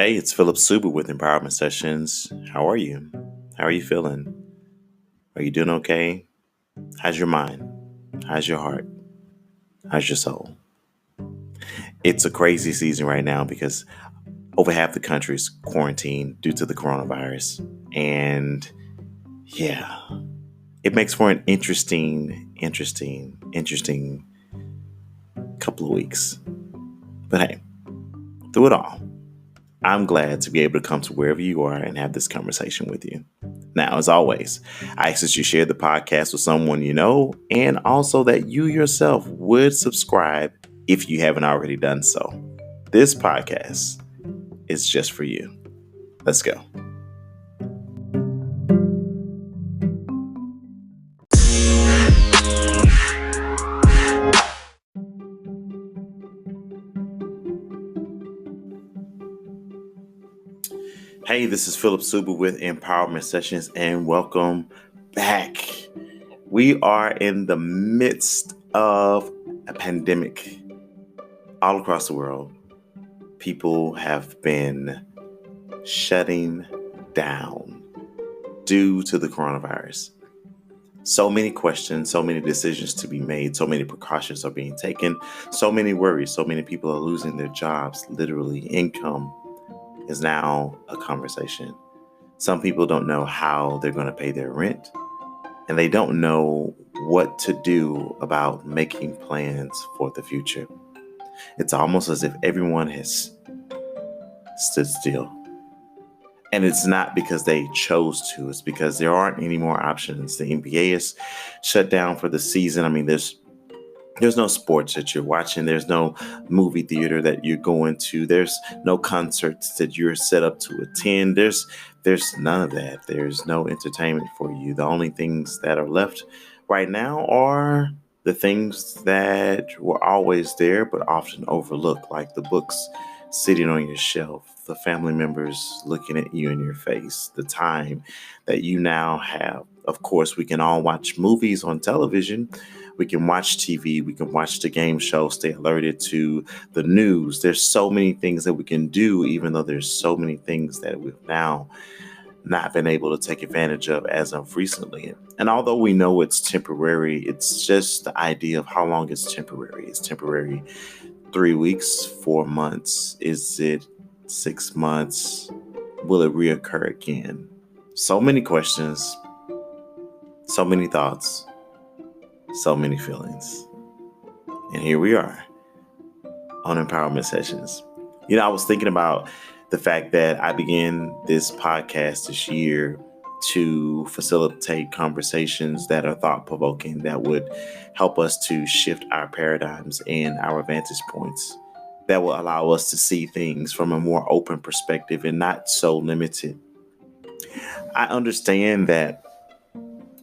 Hey, it's Philip Subu with Empowerment Sessions. How are you? How are you feeling? Are you doing okay? How's your mind? How's your heart? How's your soul? It's a crazy season right now because over half the country is quarantined due to the coronavirus. And yeah, it makes for an interesting couple of weeks. But hey, through it all, I'm glad to be able to come to wherever you are and have this conversation with you. Now, as always, I ask that you share the podcast with someone you know, and also that you yourself would subscribe if you haven't already done so. This podcast is just for you. Let's go. Hey, this is Philip Subu with Empowerment Sessions, and welcome back. We are in the midst of a pandemic all across the world. People have been shutting down due to the coronavirus. So many questions, so many decisions to be made, so many precautions are being taken, so many worries, so many people are losing their jobs. Literally, income is now a conversation. Some people don't know how they're going to pay their rent, and they don't know what to do about making plans for the future. It's almost as if everyone has stood still. And it's not because they chose to, it's because there aren't any more options. The NBA is shut down for the season. I mean, there's no sports that you're watching. There's no movie theater that you're going to. There's no concerts that you're set up to attend. There's none of that. There's no entertainment for you. The only things that are left right now are the things that were always there but often overlooked, like the books sitting on your shelf, the family members looking at you in your face, the time that you now have. Of course, we can all watch movies on television. We can watch TV. We can watch the game show, stay alerted to the news. There's so many things that we can do, even though there's so many things that we've now not been able to take advantage of as of recently. And although we know it's temporary, it's just the idea of how long it's temporary. It's temporary 3 weeks, 4 months. Is it 6 months? Will it reoccur again? So many questions, so many thoughts, so many feelings. And here we are on Empowerment Sessions. I was thinking about the fact that I began this podcast this year to facilitate conversations that are thought-provoking, that would help us to shift our paradigms and our vantage points, that will allow us to see things from a more open perspective and not so limited. I understand that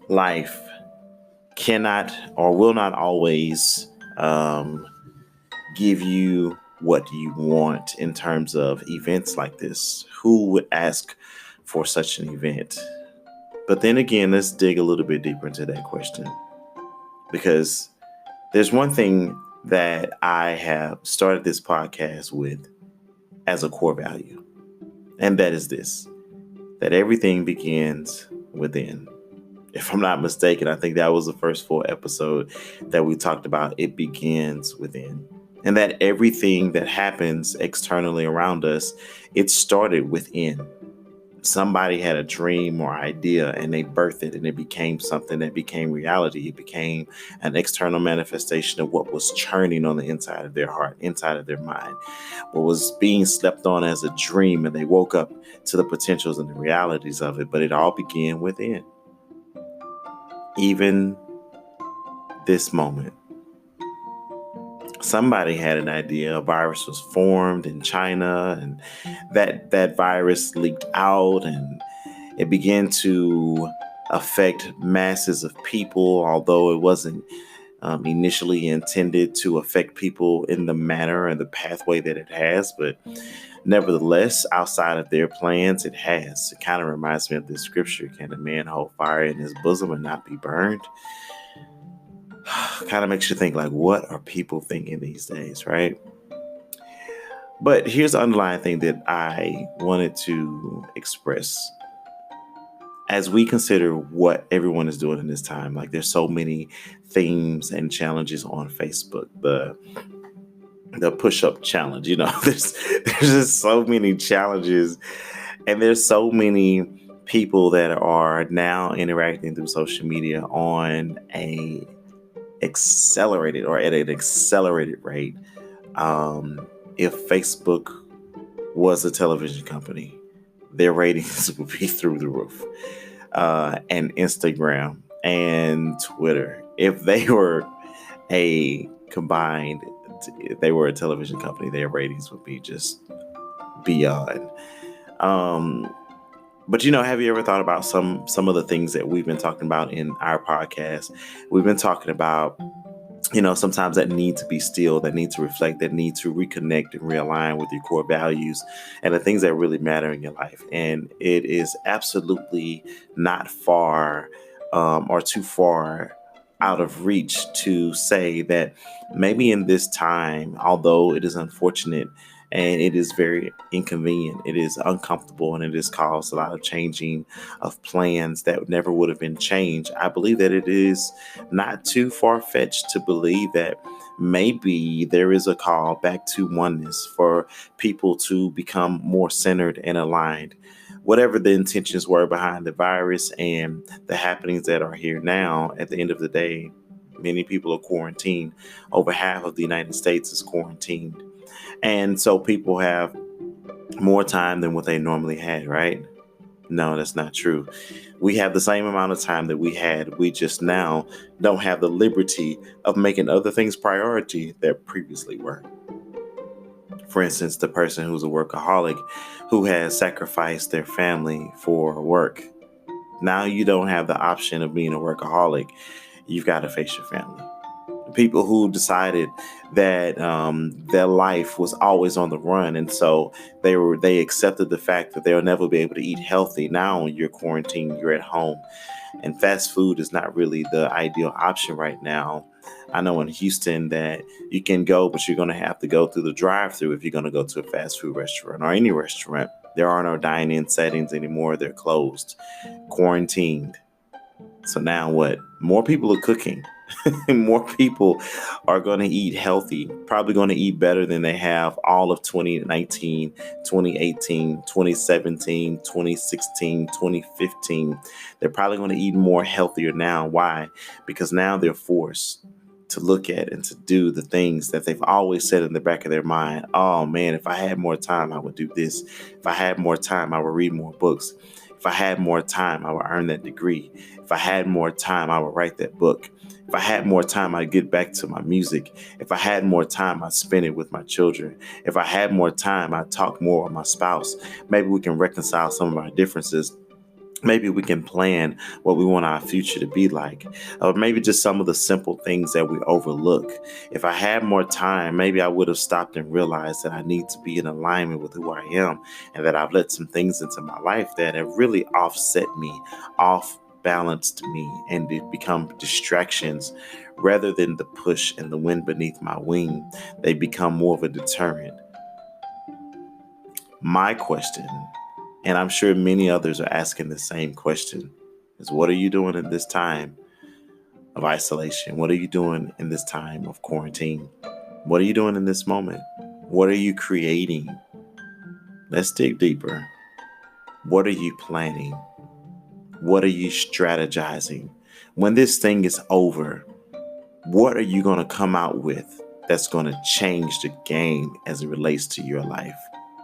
life cannot or will not always give you what you want in terms of events like this. Who would ask for such an event? But then again, let's dig a little bit deeper into that question, because there's one thing that I have started this podcast with as a core value, and that is this: that everything begins within. If I'm not mistaken, I think that was the first full episode that we talked about. It begins within. And that everything that happens externally around us, it started within. Somebody had a dream or idea and they birthed it, and it became something that became reality. It became an external manifestation of what was churning on the inside of their heart, inside of their mind, what was being slept on as a dream, and they woke up to the potentials and the realities of it. But it all began within. Even this moment, somebody had an idea. A virus was formed in China, and that virus leaked out, and it began to affect masses of people, although it wasn't initially intended to affect people in the manner and the pathway that it has. But nevertheless, outside of their plans, it has. It kind of reminds me of this scripture: can a man hold fire in his bosom and not be burned? Kind of makes you think, like, what are people thinking these days, right? But here's the underlying thing that I wanted to express. As we consider what everyone is doing in this time, like there's so many themes and challenges on Facebook. The push-up challenge, there's just so many challenges, and there's so many people that are now interacting through social media on a accelerated or at an accelerated rate. If Facebook was a television company, their ratings would be through the roof. And Instagram and Twitter, if they were a combined, if they were a television company, their ratings would be just beyond. But have you ever thought about some of the things that we've been talking about in our podcast? We've been talking about, sometimes that need to be still, that need to reflect, that need to reconnect and realign with your core values and the things that really matter in your life. And it is absolutely not far or too far out of reach to say that maybe in this time, although it is unfortunate and it is very inconvenient, it is uncomfortable, and it has caused a lot of changing of plans that never would have been changed, I believe that it is not too far-fetched to believe that maybe there is a call back to oneness for people to become more centered and aligned. Whatever the intentions were behind the virus and the happenings that are here now, at the end of the day, many people are quarantined. Over half of the United States is quarantined. And so people have more time than what they normally had, right? No, that's not true. We have the same amount of time that we had. We just now don't have the liberty of making other things priority that previously were. For instance, the person who's a workaholic who has sacrificed their family for work. Now you don't have the option of being a workaholic. You've got to face your family. People who decided that their life was always on the run, and so they accepted the fact that they'll never be able to eat healthy. Now you're quarantined, you're at home, and fast food is not really the ideal option right now. I know in Houston that you can go, but you're going to have to go through the drive-through if you're going to go to a fast food restaurant or any restaurant. There are no dine-in settings anymore. They're closed, quarantined. So now what? More people are cooking. More people are going to eat healthy, probably going to eat better than they have all of 2019, 2018, 2017, 2016, 2015. They're probably going to eat more healthier now. Why? Because now they're forced to look at and to do the things that they've always said in the back of their mind. Oh man, if I had more time, I would do this. If I had more time, I would read more books. If I had more time, I would earn that degree. If I had more time, I would write that book. If I had more time, I'd get back to my music. If I had more time, I'd spend it with my children. If I had more time, I'd talk more with my spouse. Maybe we can reconcile some of our differences. Maybe we can plan what we want our future to be like, or maybe just some of the simple things that we overlook. If I had more time, maybe I would have stopped and realized that I need to be in alignment with who I am, and that I've let some things into my life that have really offset me, off-balanced me, and it become distractions rather than the push and the wind beneath my wing. They become more of a deterrent. My question, and I'm sure many others are asking the same question, is what are you doing in this time of isolation? What are you doing in this time of quarantine? What are you doing in this moment? What are you creating? Let's dig deeper. What are you planning? What are you strategizing? When this thing is over, what are you going to come out with that's going to change the game as it relates to your life?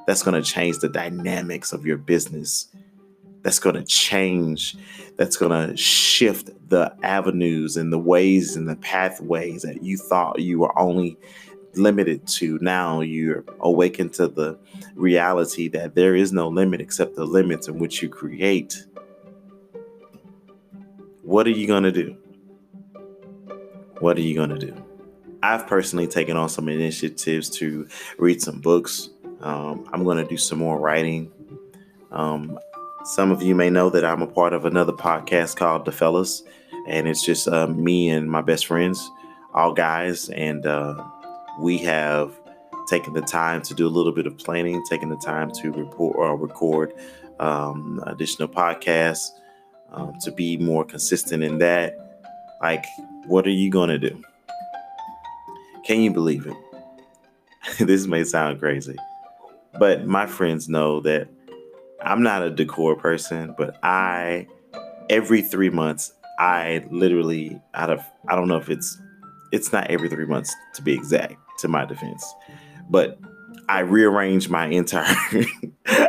That's going to change the dynamics of your business. That's going to change. That's going to shift the avenues and the ways and the pathways that you thought you were only limited to. Now you're awakened to the reality that there is no limit except the limits in which you create. What are you going to do? What are you going to do? I've personally taken on some initiatives to read some books. I'm going to do some more writing. Some of you may know that I'm a part of another podcast called The Fellas, and it's just me and my best friends, all guys, and we have taking the time to do a little bit of planning, taking the time to record additional podcasts, to be more consistent in that. Like, what are you going to do? Can you believe it? This may sound crazy, but my friends know that I'm not a decor person, but every 3 months, I literally I don't know if it's not every 3 months to be exact, to my defense, but I rearrange my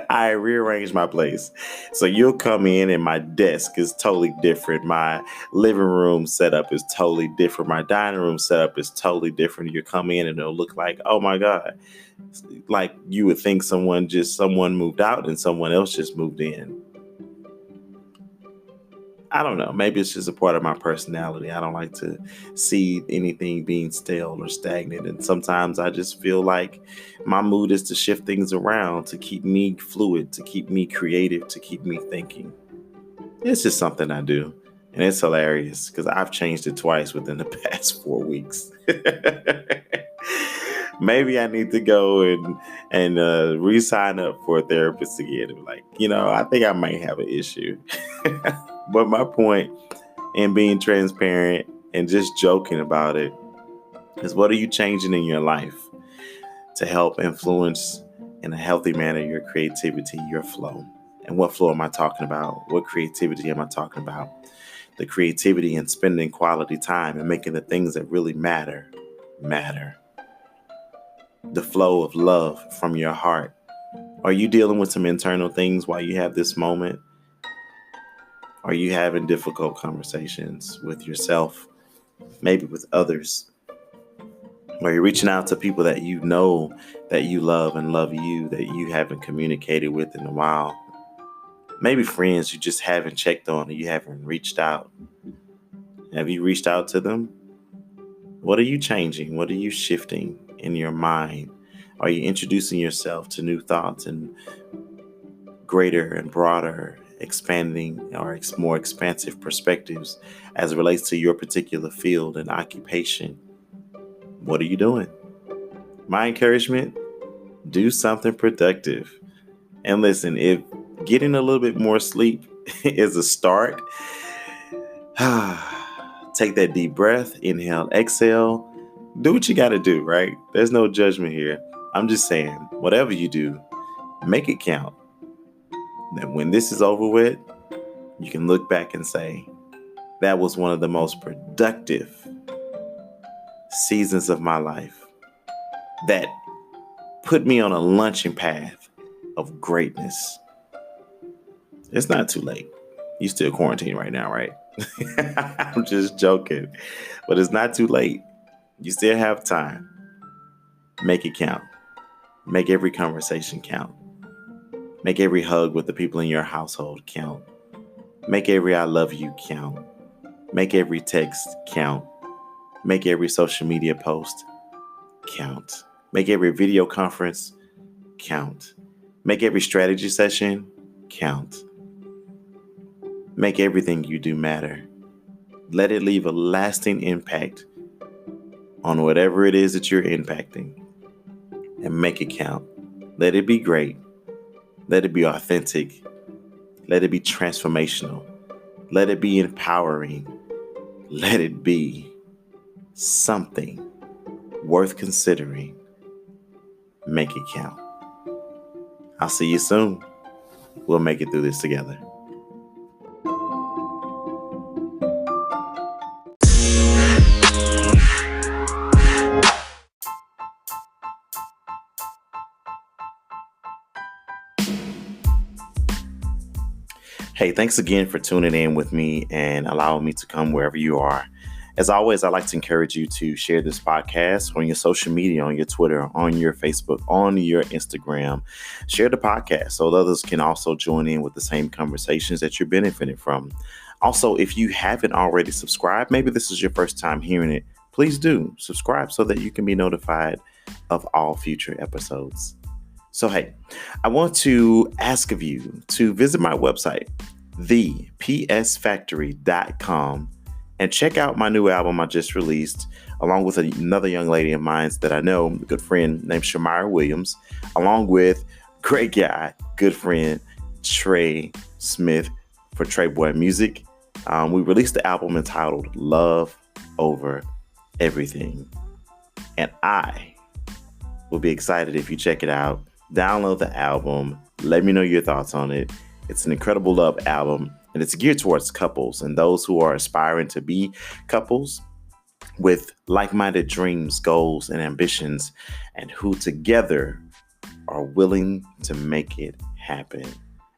I rearrange my place. So you'll come in and my desk is totally different. My living room setup is totally different. My dining room setup is totally different. You come in and it'll look like, oh my God, like you would think someone moved out and someone else just moved in. I don't know. Maybe it's just a part of my personality. I don't like to see anything being stale or stagnant. And sometimes I just feel like my mood is to shift things around, to keep me fluid, to keep me creative, to keep me thinking. It's just something I do. And it's hilarious because I've changed it twice within the past 4 weeks. Maybe I need to go and re-sign up for a therapist again. And like, I think I might have an issue. But my point in being transparent and just joking about it is, what are you changing in your life to help influence in a healthy manner your creativity, your flow? And what flow am I talking about? What creativity am I talking about? The creativity in spending quality time and making the things that really matter. The flow of love from your heart. Are you dealing with some internal things while you have this moment? Are you having difficult conversations with yourself, maybe with others? Are you reaching out to people that you know that you love and love you, that you haven't communicated with in a while? Maybe friends you just haven't checked on and you haven't reached out. Have you reached out to them? What are you changing? What are you shifting in your mind? Are you introducing yourself to new thoughts and greater and broader, expanding or more expansive perspectives as it relates to your particular field and occupation? What are you doing? My encouragement, do something productive. And listen, if getting a little bit more sleep is a start, take that deep breath, inhale, exhale, do what you got to do, right? There's no judgment here. I'm just saying, whatever you do, make it count. That when this is over with, you can look back and say, that was one of the most productive seasons of my life that put me on a launching path of greatness. It's not too late. You still quarantined right now, right? I'm just joking, but it's not too late. You still have time. Make it count. Make every conversation count. Make every hug with the people in your household count. Make every I love you count. Make every text count. Make every social media post count. Make every video conference count. Make every strategy session count. Make everything you do matter. Let it leave a lasting impact on whatever it is that you're impacting, and make it count. Let it be great. Let it be authentic. Let it be transformational. Let it be empowering. Let it be something worth considering. Make it count. I'll see you soon. We'll make it through this together. Hey, thanks again for tuning in with me and allowing me to come wherever you are. As always, I'd like to encourage you to share this podcast on your social media, on your Twitter, on your Facebook, on your Instagram. Share the podcast so others can also join in with the same conversations that you're benefiting from. Also, if you haven't already subscribed, maybe this is your first time hearing it, please do subscribe so that you can be notified of all future episodes. So, hey, I want to ask of you to visit my website, thepsfactory.com, And check out my new album I just released, along with another young lady of mine that I know, a good friend named Shamira Williams, along with great guy, good friend, Trey Smith for Trey Boy Music. We released the album entitled Love Over Everything. And I will be excited if you check it out. Download the album. Let me know your thoughts on it. It's an incredible love album, and it's geared towards couples and those who are aspiring to be couples with like-minded dreams, goals, and ambitions, and who together are willing to make it happen.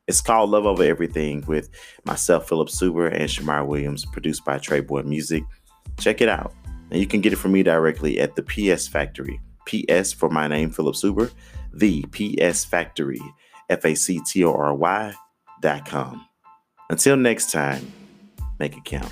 It's called Love Over Everything with myself, Philip Suber, and Shamira Williams, produced by Trey Boy Music. Check it out. And you can get it from me directly at the PS Factory. PS for my name, Philip Suber, the PS Factory, FACTORY.com. Until next time, make it count.